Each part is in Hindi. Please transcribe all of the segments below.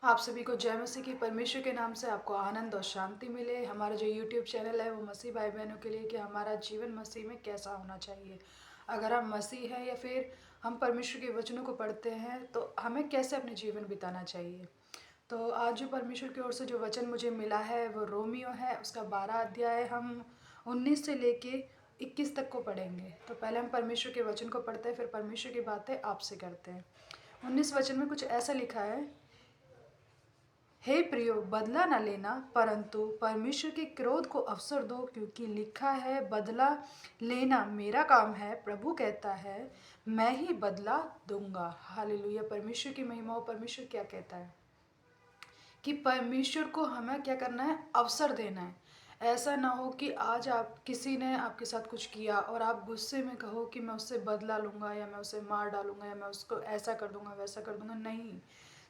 आप सभी को जय मसीह की। परमेश्वर के नाम से आपको आनंद और शांति मिले। हमारा जो यूट्यूब चैनल है वो मसीह भाई बहनों के लिए कि हमारा जीवन मसीह में कैसा होना चाहिए। अगर हम मसीह हैं या फिर हम परमेश्वर के वचनों को पढ़ते हैं तो हमें कैसे अपने जीवन बिताना चाहिए। तो आज जो परमेश्वर की ओर से जो वचन मुझे मिला है वो रोमियो है, उसका 12 अध्याय हम 19 से लेके 21 तक को पढ़ेंगे। तो पहले हम परमेश्वर के वचन को पढ़ते हैं, फिर परमेश्वर की बातें आपसे करते हैं। 19 वचन में कुछ ऐसा लिखा है, हे प्रियो, बदला न लेना परंतु परमेश्वर के क्रोध को अवसर दो, क्योंकि लिखा है, बदला लेना मेरा काम है, प्रभु कहता है, मैं ही बदला दूंगा। हालेलुया, परमेश्वर की महिमा हो। परमेश्वर क्या कहता है कि परमेश्वर को हमें क्या करना है, अवसर देना है। ऐसा ना हो कि आज आप किसी ने आपके साथ कुछ किया और आप गुस्से में कहो कि मैं उससे बदला लूँगा या मैं उसे मार डालूँगा या मैं उसको ऐसा कर दूँगा वैसा कर दूँगा। नहीं,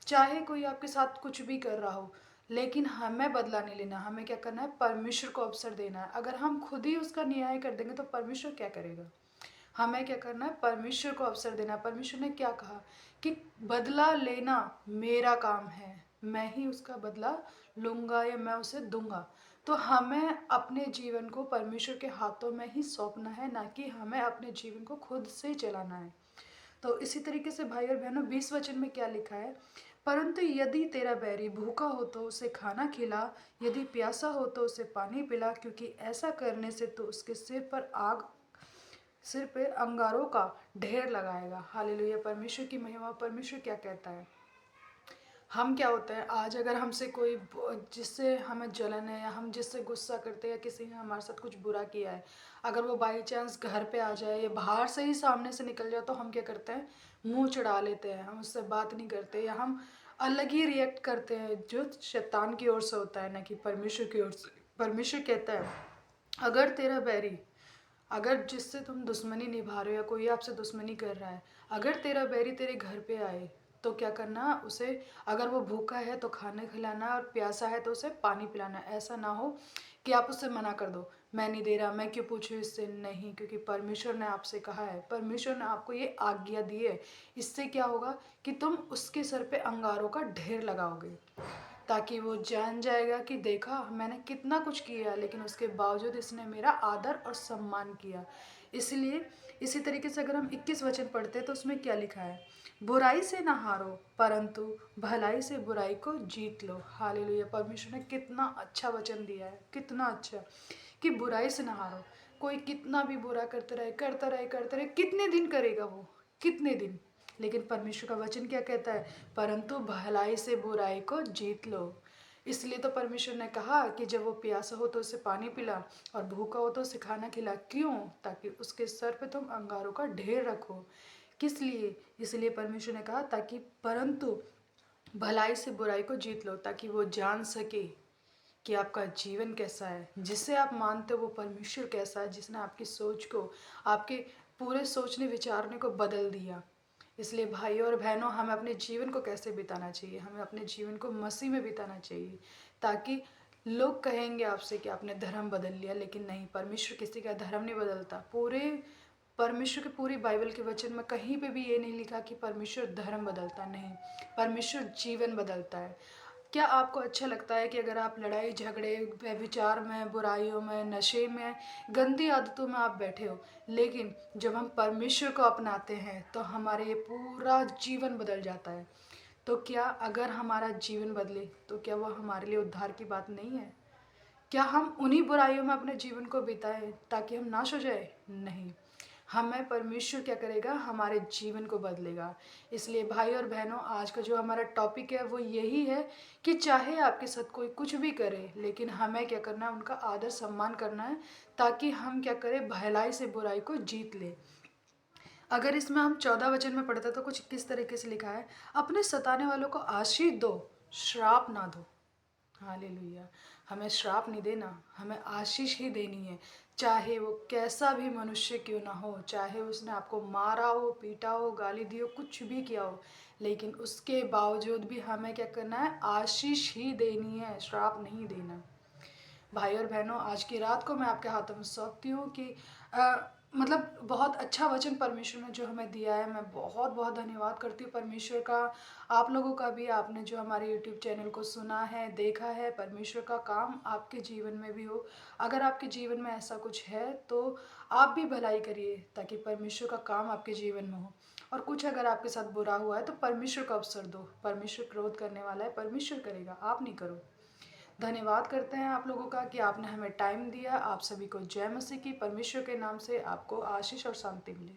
चाहे कोई आपके साथ कुछ भी कर रहा हो, लेकिन हमें बदला नहीं लेना। हमें क्या करना है, परमेश्वर को अवसर देना है। अगर हम खुद ही उसका न्याय कर देंगे तो परमेश्वर क्या करेगा। हमें क्या करना है, परमेश्वर को अवसर देना। परमेश्वर ने क्या कहा कि बदला लेना मेरा काम है, मैं ही उसका बदला लूँगा या मैं उसे दूंगा। तो हमें अपने जीवन को परमेश्वर के हाथों में ही सौंपना है, ना कि हमें अपने जीवन को खुद से चलाना है। तो इसी तरीके से भाई और बहनों, 20 वचन में क्या लिखा है, परंतु यदि तेरा बैरी भूखा हो तो उसे खाना खिला, यदि प्यासा हो तो उसे पानी पिला, क्योंकि ऐसा करने से तो उसके सिर पे अंगारों का ढेर लगाएगा। हालेलुया, परमेश्वर की महिमा। परमेश्वर क्या कहता है, हम क्या होता है, आज अगर हमसे कोई जिससे हमें जलन है या हम जिससे गुस्सा करते हैं या किसी ने हमारे साथ कुछ बुरा किया है, अगर वो बाई चांस घर पे आ जाए या बाहर से ही सामने से निकल जाए तो हम क्या करते हैं, मुंह चढ़ा लेते हैं, हम उससे बात नहीं करते या हम अलग ही रिएक्ट करते हैं, जो शैतान की ओर से होता है, ना कि परमेश्वर की ओर से। परमेश्वर कहता है, अगर तेरा बैरी, अगर जिससे तुम दुश्मनी निभा रहे हो या कोई आपसे दुश्मनी कर रहा है, अगर तेरा बैरी तेरे घर पे आए तो क्या करना, उसे, अगर वो भूखा है तो खाना खिलाना और प्यासा है तो उसे पानी पिलाना। ऐसा ना हो कि आप उससे मना कर दो, मैं नहीं दे रहा, मैं क्यों पूछूं इससे। नहीं, क्योंकि परमेश्वर ने आपसे कहा है, परमेश्वर ने आपको ये आज्ञा दी है। इससे क्या होगा कि तुम उसके सर पे अंगारों का ढेर लगाओगे, ताकि वो जान जाएगा कि देखा मैंने कितना कुछ किया, लेकिन उसके बावजूद इसने मेरा आदर और सम्मान किया। इसलिए इसी तरीके से अगर हम 21 वचन पढ़ते हैं तो उसमें क्या लिखा है, बुराई से ना हारो परंतु भलाई से बुराई को जीत लो। हालेलुया, परमेश्वर ने कितना अच्छा वचन दिया है, कितना अच्छा, कि बुराई से ना हारो। कोई कितना भी बुरा करते रहे करता रहे करते रहे, कितने दिन करेगा वो, कितने दिन। लेकिन परमेश्वर का वचन क्या कहता है, परंतु भलाई से बुराई को जीत लो। इसलिए तो परमेश्वर ने कहा कि जब वो प्यासा हो तो उसे पानी पिला और भूखा हो तो उसे खाना खिला। क्यों? ताकि उसके सर पे तुम अंगारों का ढेर रखो। किस लिए? इसलिए परमेश्वर ने कहा ताकि, परंतु भलाई से बुराई को जीत लो, ताकि वो जान सके कि आपका जीवन कैसा है, जिसे आप मानते हो वो परमेश्वर कैसा है, जिसने आपकी सोच को, आपके पूरे सोचने विचारने को बदल दिया। इसलिए भाइयों और बहनों, हमें अपने जीवन को कैसे बिताना चाहिए, हमें अपने जीवन को मसीह में बिताना चाहिए, ताकि लोग कहेंगे आपसे कि आपने धर्म बदल लिया। लेकिन नहीं, परमेश्वर किसी का धर्म नहीं बदलता। पूरे परमेश्वर के पूरी बाइबल के वचन में कहीं पे भी ये नहीं लिखा कि परमेश्वर धर्म बदलता। नहीं, परमेश्वर जीवन बदलता है। क्या आपको अच्छा लगता है कि अगर आप लड़ाई झगड़े, व्यभिचार में, बुराइयों में, नशे में, गंदी आदतों में आप बैठे हो, लेकिन जब हम परमेश्वर को अपनाते हैं तो हमारे ये पूरा जीवन बदल जाता है। तो क्या अगर हमारा जीवन बदले तो क्या वो हमारे लिए उद्धार की बात नहीं है? क्या हम उन्हीं बुराइयों में अपने जीवन को बिताएं ताकि हम नाश हो जाए? नहीं, हमें परमेश्वर क्या करेगा, हमारे जीवन को बदलेगा। इसलिए भाई और बहनों, आज का जो हमारा टॉपिक है वो यही है कि चाहे आपके साथ कोई कुछ भी करे, लेकिन हमें क्या करना है, उनका आदर सम्मान करना है, ताकि हम क्या करें, भलाई से बुराई को जीत ले। अगर इसमें हम 14 वचन में पढ़ते तो कुछ किस तरीके से लिखा है, अपने सताने वालों को आशीष दो, श्राप ना दो। हालेलुया, हमें श्राप नहीं देना, हमें आशीष ही देनी है। चाहे वो कैसा भी मनुष्य क्यों ना हो, चाहे उसने आपको मारा हो, पीटा हो, गाली दी हो, कुछ भी किया हो, लेकिन उसके बावजूद भी हमें क्या करना है, आशीष ही देनी है, श्राप नहीं देना। भाई और बहनों, आज की रात को मैं आपके हाथों में सौंपती हूँ कि मतलब बहुत अच्छा वचन परमेश्वर ने जो हमें दिया है, मैं बहुत बहुत धन्यवाद करती हूँ परमेश्वर का। आप लोगों का भी, आपने जो हमारे यूट्यूब चैनल को सुना है, देखा है, परमेश्वर का काम आपके जीवन में भी हो। अगर आपके जीवन में ऐसा कुछ है तो आप भी भलाई करिए ताकि परमेश्वर का काम आपके जीवन में हो। और कुछ अगर आपके साथ बुरा हुआ है तो परमेश्वर को अवसर दो। परमेश्वर क्रोध करने वाला है, परमेश्वर करेगा, आप नहीं करो। धन्यवाद करते हैं आप लोगों का कि आपने हमें टाइम दिया। आप सभी को जय मसीह की। परमेश्वर के नाम से आपको आशीष और शांति मिले।